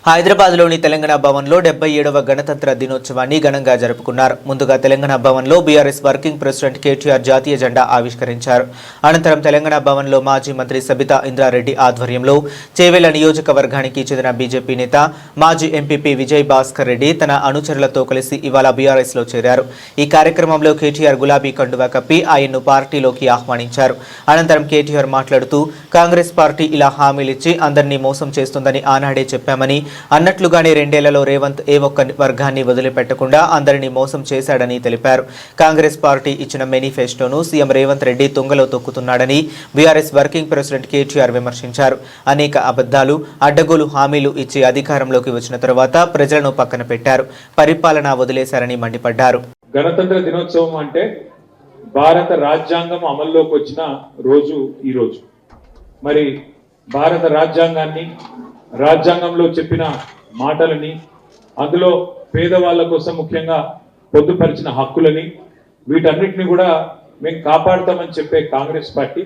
హైదరాబాద్లోని తెలంగాణ భవన్లో 77వ గణతంత్ర దినోత్సవాన్ని ఘనంగా జరుపుకున్నారు. ముందుగా తెలంగాణ భవన్లో బీఆర్ఎస్ వర్కింగ్ ప్రెసిడెంట్ కేటీఆర్ జాతీయ జెండా ఆవిష్కరించారు. అనంతరం తెలంగాణ భవన్లో మాజీ మంత్రి సబితా ఇంద్రారెడ్డి ఆధ్వర్యంలో చేవెళ్ల నియోజకవర్గానికి చెందిన బీజేపీ నేత మాజీ ఎంపీపీ విజయ్ భాస్కర్ రెడ్డి తన అనుచరులతో కలిసి ఇవాళ బీఆర్ఎస్లో చేరారు. ఈ కార్యక్రమంలో కేటీఆర్ గులాబీ కండువా కప్పి ఆయన్ను పార్టీలోకి ఆహ్వానించారు. అనంతరం కేటీఆర్ మాట్లాడుతూ కాంగ్రెస్ పార్టీ ఇలా హామీలిచ్చి అందరినీ మోసం చేస్తుందని ఆనాడే చెప్పామని, అన్నట్లుగానే రెండేళ్లలో రేవంత్ ఏ ఒక్క వర్గాన్ని వదిలిపెట్టకుండా అందరినీ మోసం చేశాడని తెలిపారు. కాంగ్రెస్ పార్టీ ఇచ్చిన మేనిఫెస్టోను సీఎం రేవంత్ రెడ్డి తుంగలో తొక్కుతున్నాడని బీఆర్ఎస్ వర్కింగ్ ప్రెసిడెంట్ కేటీఆర్ విమర్శించారు. అనేక అబద్ధాలు, అడ్డగోలు హామీలు ఇచ్చి అధికారంలోకి వచ్చిన తర్వాత ప్రజలను పక్కన పెట్టారు, పరిపాలన వదిలేశారని మండిపడ్డారు. గణతంత్ర దినోత్సవం అంటే భారత రాజ్యాంగం అమల్లోకి వచ్చిన రోజు ఈ రోజు. మరి భారత రాజ్యాంగంలో చెప్పిన మాటలని, అందులో పేదవాళ్ళ కోసం ముఖ్యంగా పొందుపరిచిన హక్కులని, వీటన్నిటిని కూడా మేము కాపాడుతామని చెప్పే కాంగ్రెస్ పార్టీ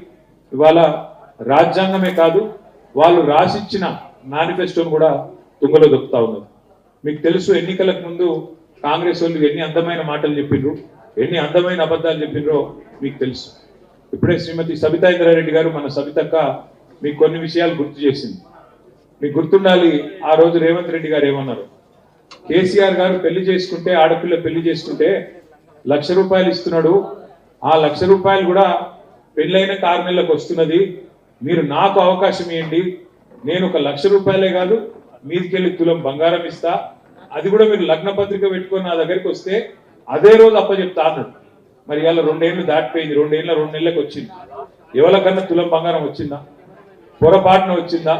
ఇవాళ రాజ్యాంగమే కాదు, వాళ్ళు రాసిచ్చిన మేనిఫెస్టోను కూడా తుంగలో దొక్కుతా ఉన్నది. మీకు తెలుసు, ఎన్నికలకు ముందు కాంగ్రెస్ వాళ్ళు ఎన్ని అందమైన మాటలు చెప్పిండ్రు, ఎన్ని అందమైన అబద్ధాలు చెప్పిండ్రో మీకు తెలుసు. ఇప్పుడే శ్రీమతి సబితా ఇంద్రారెడ్డి గారు, మన సబితక్క, మీకు కొన్ని విషయాలు గుర్తు చేసింది. మీకు గుర్తుండాలి, ఆ రోజు రేవంత్ రెడ్డి గారు ఏమన్నారు, కేసీఆర్ గారు పెళ్లి చేసుకుంటే, ఆడపిల్ల పెళ్లి చేసుకుంటే ₹1,00,000 ఇస్తున్నాడు, ఆ ₹1,00,000 కూడా పెళ్ళైన 6 నెలలకు వస్తున్నది, మీరు నాకు అవకాశం ఇవ్వండి, నేను ఒక ₹1,00,000 కాదు మీదికెళ్ళి తులం బంగారం ఇస్తా, అది కూడా మీరు లగ్న పత్రిక పెట్టుకొని నా దగ్గరికి వస్తే అదే రోజు అప్పచెప్తా అన్నాడు. మరి ఇవాళ 2 ఏళ్ళు దాటిపోయింది, 2 నెలలకు వచ్చింది. ఎవరికన్నా తులం బంగారం వచ్చిందా? పొరపాటున వచ్చిందా?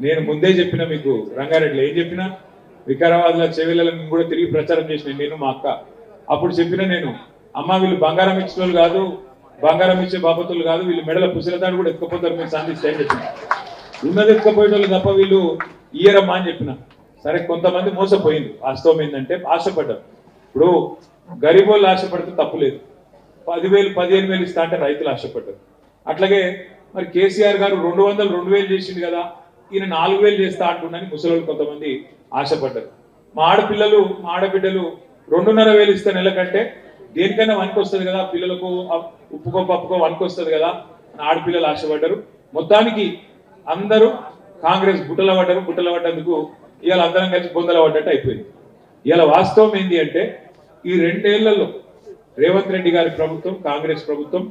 నేను ముందే చెప్పిన మీకు, రంగారెడ్డిలో ఏం చెప్పినా, వికారాబాద్లో చెవెళ్ళని కూడా తిరిగి ప్రచారం చేసిన నేను, మా అక్క. అప్పుడు చెప్పిన నేను, అమ్మ వీళ్ళు బంగారం ఇచ్చిన వాళ్ళు కాదు, బంగారం ఇచ్చే బాపతులు కాదు, వీళ్ళు మెడల పుసిలతాడు కూడా ఎత్తుకపోతారు, మీరు సాధిస్తే అని చెప్పిన. ఉన్నది ఎత్తుకపోయేటోళ్ళు తప్ప వీళ్ళు ఇయ్యరమ్మా అని చెప్పిన. సరే, కొంతమంది మోసపోయింది. వాస్తవం ఏంటంటే ఆశపడ్డారు. ఇప్పుడు గరీబోళ్ళు ఆశపడితే తప్పులేదు, 10,000 15,000 ఇస్తా అంటే రైతులు ఆశపడ్డారు. అట్లాగే మరి కేసీఆర్ గారు 200 2,000 చేసింది కదా, ఈయన 4,000 చేస్తా అంటుండని ముసలోళ్ళు కొంతమంది ఆశపడ్డారు. మా ఆడపిల్లలు, మా ఆడబిడ్డలు 2,500 ఇస్తే నెల కంటే దేనికైనా వనికి వస్తుంది కదా, పిల్లలకు ఉప్పుకో పప్పుకో వనికి వస్తుంది కదా అని ఆడపిల్లలు ఆశపడ్డారు. మొత్తానికి అందరూ కాంగ్రెస్ గుట్టల పడ్డందుకు ఇవాళ అందరం కలిసి బొందల పడ్డట్టు అయిపోయింది. ఇవాళ వాస్తవం ఏంటి అంటే, ఈ 2 ఏళ్లలో రేవంత్ రెడ్డి గారి ప్రభుత్వం, కాంగ్రెస్ ప్రభుత్వం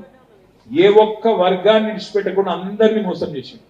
ఏ ఒక్క వర్గాన్ని విడిచిపెట్టకుండా అందరినీ మోసం చేసింది.